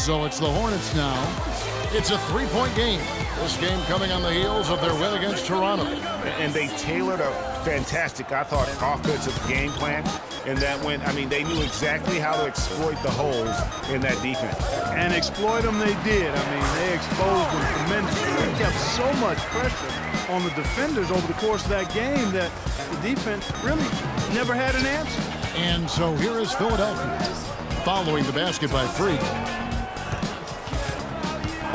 So it's the Hornets now. It's a three-point game. This game coming on the heels of their win against Toronto. And they tailored a fantastic, I thought, offensive game plan in that win. I mean, they knew exactly how to exploit the holes in that defense. And exploit them they did. I mean, they exposed them tremendously. They kept so much pressure on the defenders over the course of that game that the defense really never had an answer. And so here is Philadelphia following the basket by Freak.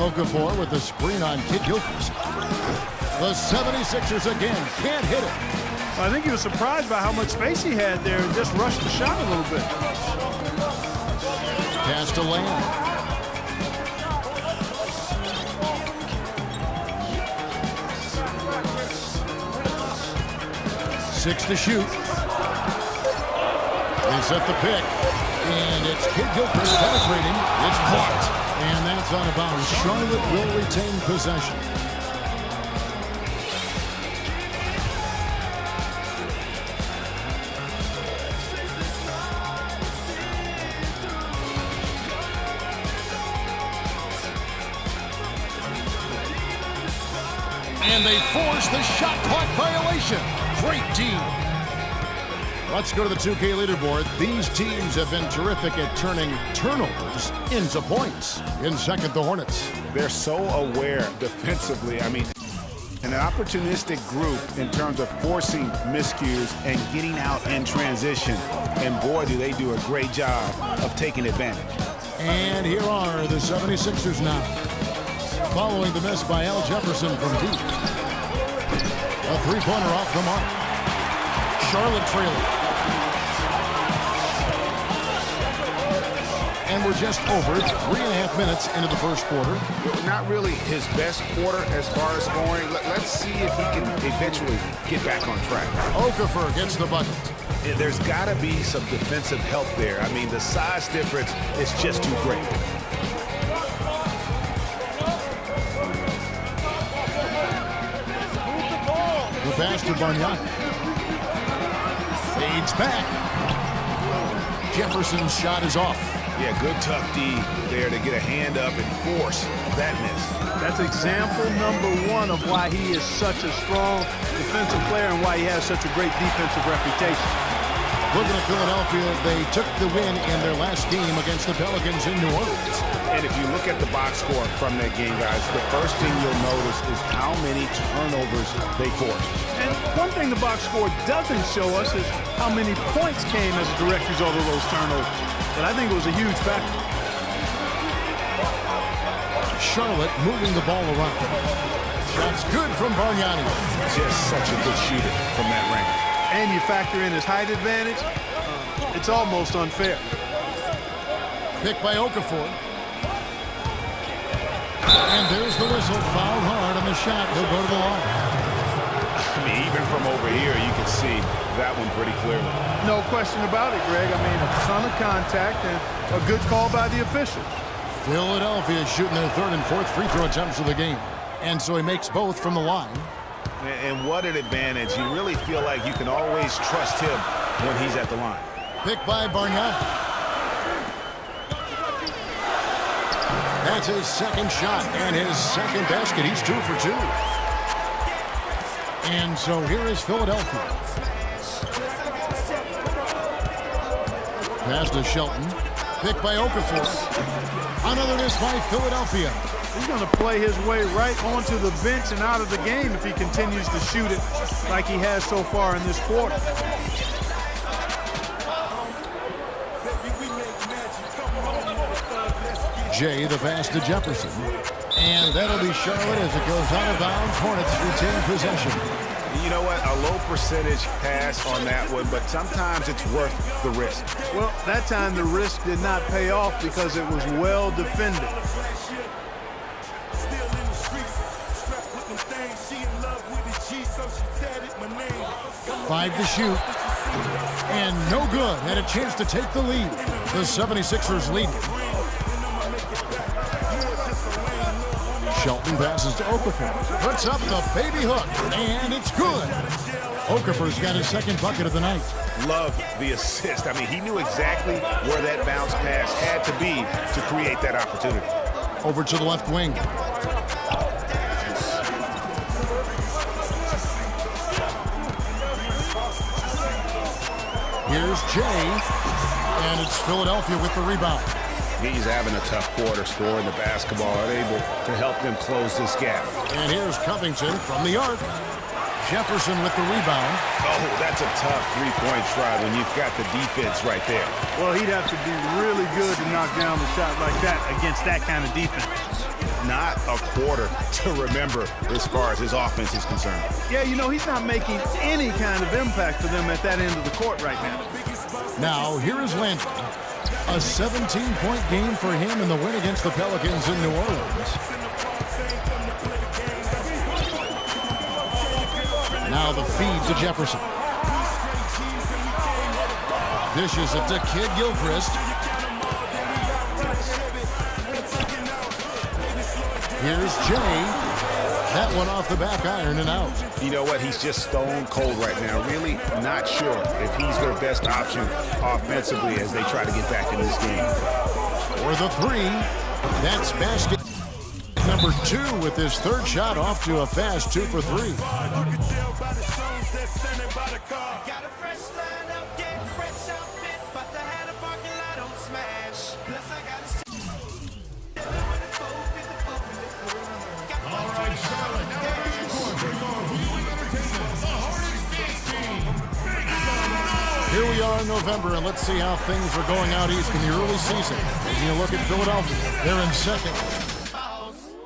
Okafor with the screen on Kid Gilchrist. The 76ers again can't hit it. I think he was surprised by how much space he had there and just rushed the shot a little bit. Pass to Lamb. Six to shoot. They set the pick. And it's Kid Gilchrist penetrating. It's blocked. And that's out of bounds. Charlotte will retain possession. And they force the shot clock violation. Great team. Let's go to the 2K leaderboard. These teams have been terrific at turning turnovers into points. In second, the Hornets. They're so aware defensively. I mean, an opportunistic group in terms of forcing miscues and getting out in transition. And boy, do they do a great job of taking advantage. And here are the 76ers now. Following the miss by Al Jefferson from deep. A three-pointer off the mark. Charlotte trailing. And we're just over 3.5 minutes into the first quarter. Not really his best quarter as far as scoring. Let's see if he can eventually get back on track. Okafor gets the bucket. There's got to be some defensive help there. I mean, the size difference is just too great. The pass to Bargnani. Fades back. Jefferson's shot is off. Yeah, good tough D there to get a hand up and force that miss. That's example number one of why he is such a strong defensive player and why he has such a great defensive reputation. Looking at Philadelphia, they took the win in their last game against the Pelicans in New Orleans. And if you look at the box score from that game, guys, the first thing you'll notice is how many turnovers they forced. And one thing the box score doesn't show us is how many points came as a direct result of those turnovers. But I think it was a huge factor. Charlotte moving the ball around. Shots good from Bargnani. Just such a good shooter from that range. And you factor in his height advantage, it's almost unfair. Picked by Okafor. And there's the whistle. Fouled hard on the shot. He'll go to the line. I mean, even from over here, you can see that one pretty clearly. No question about it, Greg. I mean, a ton of contact and a good call by the official. Philadelphia shooting their third and fourth free throw attempts of the game. And so he makes both from the line. And what an advantage. You really feel like you can always trust him when he's at the line. Picked by Bargnani. That's his second shot and his second basket. He's 2 for 2. And so here is Philadelphia. Pass to Shelton. Picked by Okafor. Another miss by Philadelphia. He's going to play his way right onto the bench and out of the game if he continues to shoot it like he has so far in this quarter. Jay, the pass to Jefferson. And that'll be Charlotte as it goes out of bounds. Hornets retain possession. You know what? A low percentage pass on that one, but sometimes it's worth the risk. Well, that time the risk did not pay off because it was well defended. 5 to shoot. And no good. Had a chance to take the lead. The 76ers lead. Shelton passes to Okafor. Puts up the baby hook. And it's good. Okafor's got his second bucket of the night. Love the assist. I mean, he knew exactly where that bounce pass had to be to create that opportunity. Over to the left wing. Here's Jay, and it's Philadelphia with the rebound. He's having a tough quarter, scoring the basketball, able to help them close this gap. And here's Covington from the arc. Jefferson with the rebound. Oh, that's a tough three-point try when you've got the defense right there. Well, he'd have to be really good to knock down the shot like that against that kind of defense. Not a quarter to remember as far as his offense is concerned. Yeah, you know, he's not making any kind of impact for them at that end of the court right now. Now, here is Landry. A 17-point game for him in the win against the Pelicans in New Orleans. Now the feed to Jefferson. Dishes it to Kid Gilchrist. Here's Jay. That one off the back iron and out. You know what? He's just stone cold right now. Really not sure if he's their best option offensively as they try to get back in this game. For the three, that's basket number 2 with his third shot off to a fast 2 for 3. Here we are in November, and let's see how things are going out east in the early season. As you look at Philadelphia, they're in second.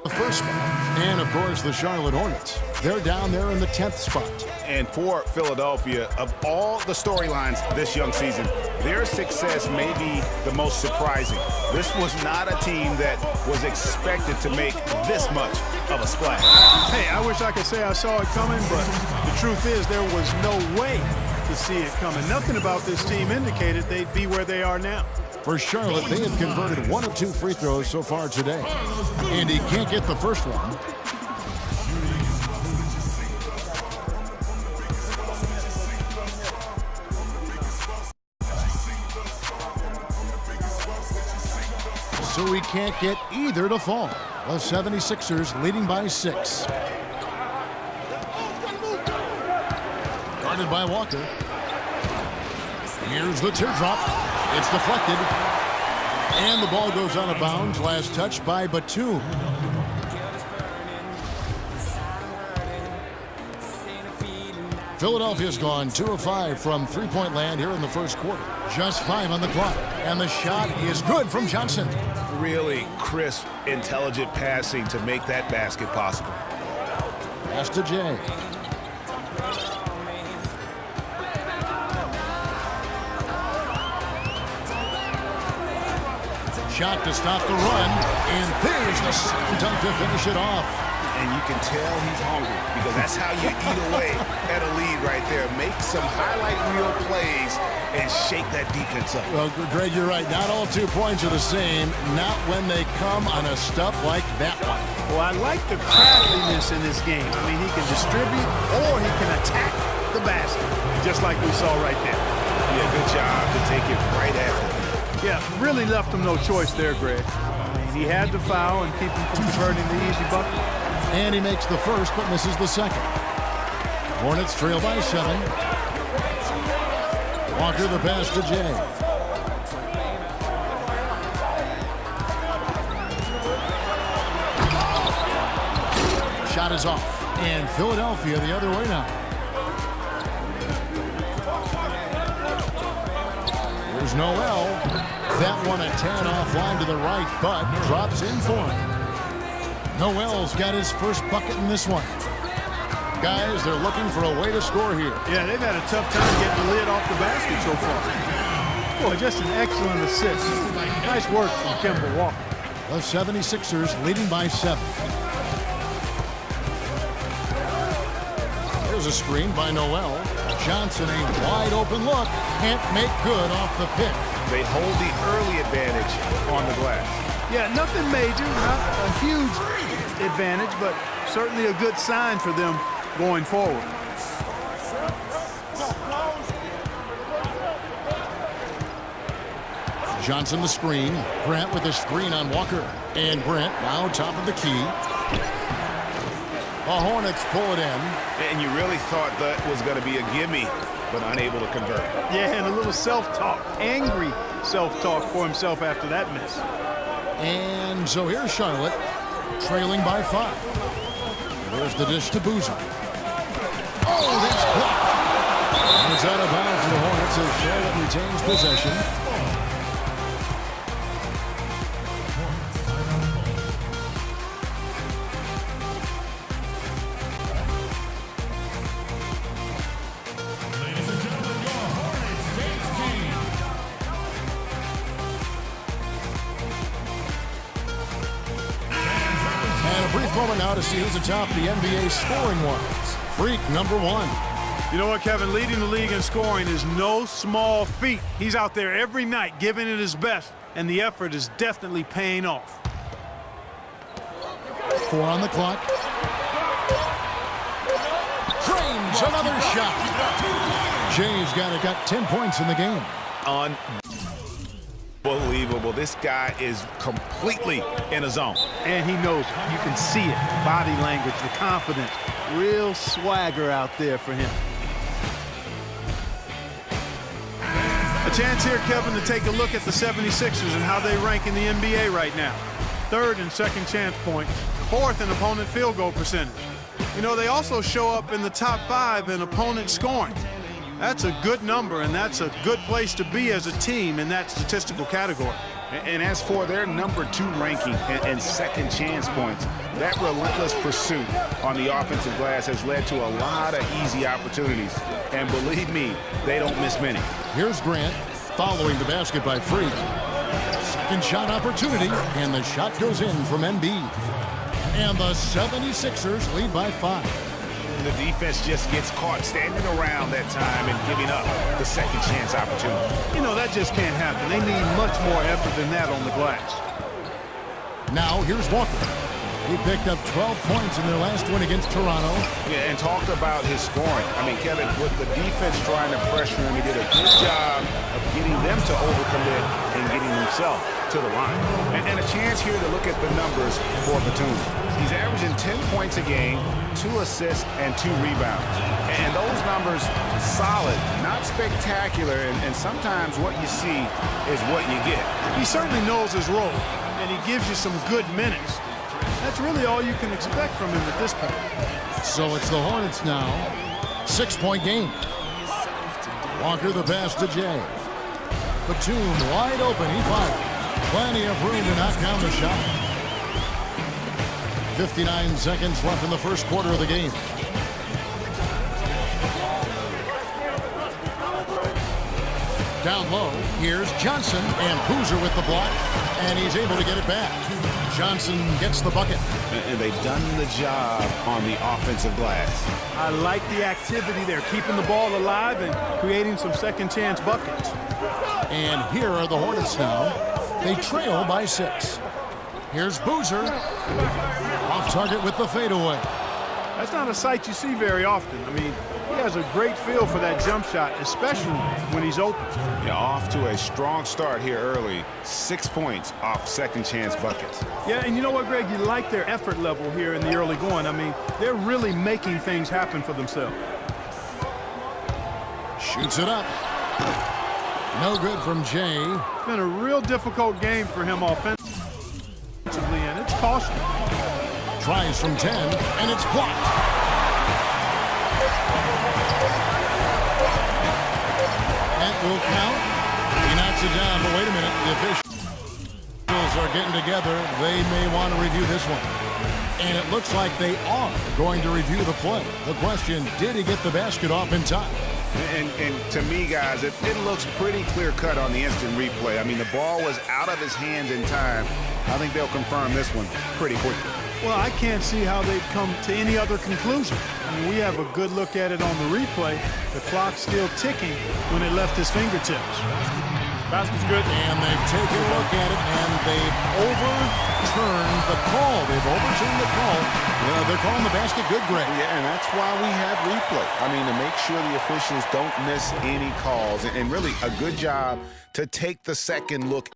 The first spot. And, of course, the Charlotte Hornets. They're down there in the 10th spot. And for Philadelphia, of all the storylines this young season, their success may be the most surprising. This was not a team that was expected to make this much of a splash. Hey, I wish I could say I saw it coming, but the truth is there was no way to see it coming. Nothing about this team indicated they'd be where they are now. For Charlotte, they have converted 1 of 2 free throws so far today. And he can't get the first one. So he can't get either to fall. The 76ers leading by 6. Guarded by Walker. Here's the teardrop. It's deflected. And the ball goes out of bounds. Last touch by Batum. Philadelphia's gone 2 of 5 from three-point land here in the first quarter. Just 5 on the clock. And the shot is good from Johnson. Really crisp, intelligent passing to make that basket possible. Pass to Jay. Shot to stop the run, and there's the slam dunk to finish it off. And you can tell he's hungry because that's how you eat away at a lead right there. Make some highlight reel plays and shake that defense up. Well, Greg, you're right. Not all 2 points are the same. Not when they come on a stuff like that one. Well, I like the craftiness in this game. I mean, he can distribute or he can attack the basket, just like we saw right there. Yeah, good job to take it right after. Yeah, really left him no choice there, Greg. I mean, he had to foul and keep him from converting the easy bucket. And he makes the first, but misses the second. Hornets trail by 7. Walker the pass to Jay. Shot is off. And Philadelphia the other way now. Here's Noel. That one a 10 offline to the right, but drops in for him. Noel's got his first bucket in this one. Guys, they're looking for a way to score here. Yeah, they've had a tough time getting the lid off the basket so far. Boy, just an excellent assist. Nice work from Kemba Walker. The 76ers leading by 7. There's a screen by Noel. Johnson, a wide open look. Can't make good off the pick. They hold the early advantage on the glass. Yeah, nothing major, not a huge advantage, but certainly a good sign for them going forward. Johnson the screen. Grant with the screen on Walker. And Grant now top of the key. The Hornets pull it in. And you really thought that was going to be a gimme, but unable to convert. Yeah, and a little self-talk, angry self-talk for himself after that miss. And so here's Charlotte, trailing by 5. There's the dish to Boozer. Oh, that's blocked. And it's out of bounds for the Hornets as Charlotte retains possession. And a brief moment now to see who's atop the NBA scoring ones. Freak number 1. You know what, Kevin? Leading the league in scoring is no small feat. He's out there every night giving it his best, and the effort is definitely paying off. 4 on the clock. Frames another shot. Jay's got 10 points in the game. Unbelievable. This guy is completely in a zone. And he knows it. You can see it. Body language, the confidence. Real swagger out there for him. A chance here, Kevin, to take a look at the 76ers and how they rank in the NBA right now. 3rd in second chance points, 4th in opponent field goal percentage. You know, they also show up in the top 5 in opponent scoring. That's a good number, and that's a good place to be as a team in that statistical category. And as for their number 2 ranking and second chance points, that relentless pursuit on the offensive glass has led to a lot of easy opportunities. And believe me, they don't miss many. Here's Grant following the basket by Freak. Second shot opportunity, and the shot goes in from Embiid. And the 76ers lead by 5. The defense just gets caught standing around that time and giving up the second chance opportunity. You know, that just can't happen. They need much more effort than that on the glass. Now here's Walker. He picked up 12 points in their last win against Toronto. Yeah, and talked about his scoring. I mean, Kevin, with the defense trying to pressure him, he did a good job of getting them to overcommit and getting himself to the line. And a chance here to look at the numbers for Batum. He's averaging 10 points a game, 2 assists, and 2 rebounds. And those numbers, solid, not spectacular, and sometimes what you see is what you get. He certainly knows his role, and he gives you some good minutes. That's really all you can expect from him at this point. So it's the Hornets now. 6-point game. Walker the pass to Jay. Batum wide open. He fired. Plenty of room to knock down the shot. 59 seconds left in the first quarter of the game. Down low, here's Johnson, and Boozer with the block, and he's able to get it back. Johnson gets the bucket. And they've done the job on the offensive glass. I like the activity there, keeping the ball alive and creating some second chance buckets. And here are the Hornets now. They trail by 6. Here's Boozer. Off target with the fadeaway. That's not a sight you see very often. I mean, he has a great feel for that jump shot, especially when he's open. Yeah, off to a strong start here early. 6 points off second chance buckets. Yeah, and you know what, Greg? You like their effort level here in the early going. I mean, they're really making things happen for themselves. Shoots it up. No good from Jay. It's been a real difficult game for him offensively, and it's costly. Tries from 10, and it's blocked. That will count. He knocks it down, but wait a minute. The officials are getting together. They may want to review this one. And it looks like they are going to review the play. The question, did he get the basket off in time? And to me, guys, it looks pretty clear-cut on the instant replay. I mean, the ball was out of his hands in time. I think they'll confirm this one pretty quickly. Well, I can't see how they'd come to any other conclusion. I mean, we have a good look at it on the replay. The clock's still ticking when it left his fingertips. Basket's good. And they've taken a look at it, and they've overturned the call. They've overturned the call. They're calling the basket good, Greg. Yeah, and that's why we have replay. I mean, to make sure the officials don't miss any calls. And really a good job to take the second look